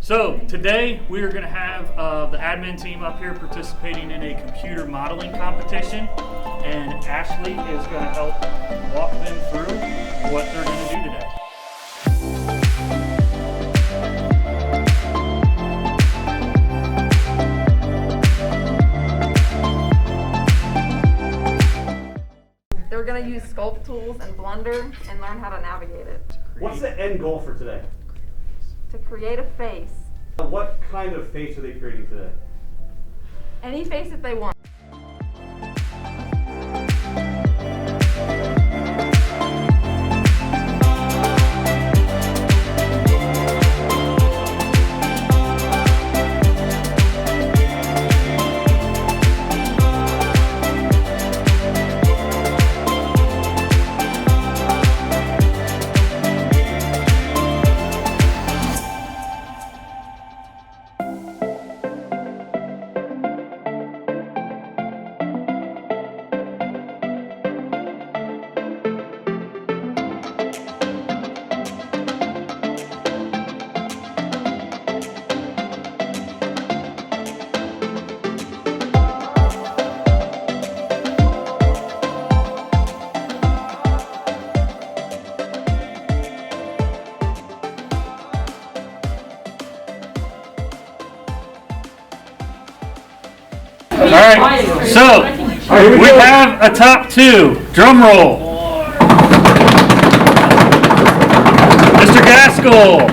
So today we are going to have the admin team up here participating in a computer modeling competition, and Ashley is going to help walk them through what they're going to do today. They're going to use sculpt tools and Blender and learn how to navigate it. What's the end goal for today? To create a face. What kind of face are they creating today? Any face that they want. All right, so we have a top two. Drum roll. Mr. Gaskell.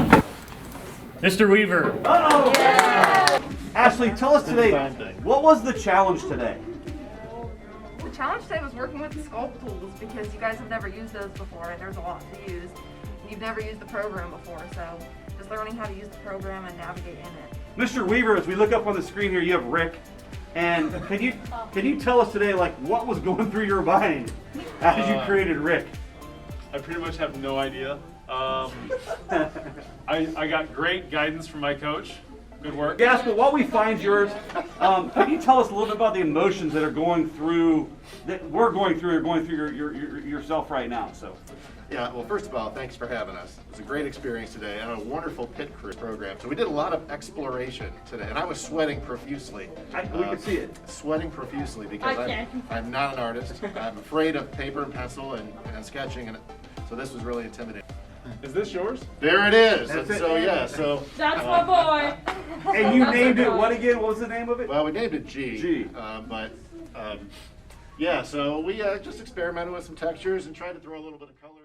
Mr. Weaver. Ashley, tell us today, what was the challenge today? The challenge today was working with the sculpt tools because you guys have never used those before and there's a lot to use. You've never used the program before, so just learning how to use the program and navigate in it. Mr. Weaver, as we look up on the screen here, you have Rick. And can you tell us today, like, what was going through your mind as you created Rick? I pretty much have no idea. I got great guidance from my coach. Good work. Gaskell, while we find yours, can you tell us a little bit about the emotions that are going through, that we're going through, or going through yourself right now? So. Yeah, well, first of all, thanks for having us. It was a great experience today and a wonderful pit crew program. So we did a lot of exploration today, and I was sweating profusely. We could see it. Sweating profusely because I'm not an artist. I'm afraid of paper and pencil and sketching, and so this was really intimidating. Is this yours? There it is. That's and it. so yeah, so That's my boy. And you named it what again? What was the name of it? well, we named it G. G. Yeah, so we just experimented with some textures and tried to throw a little bit of color.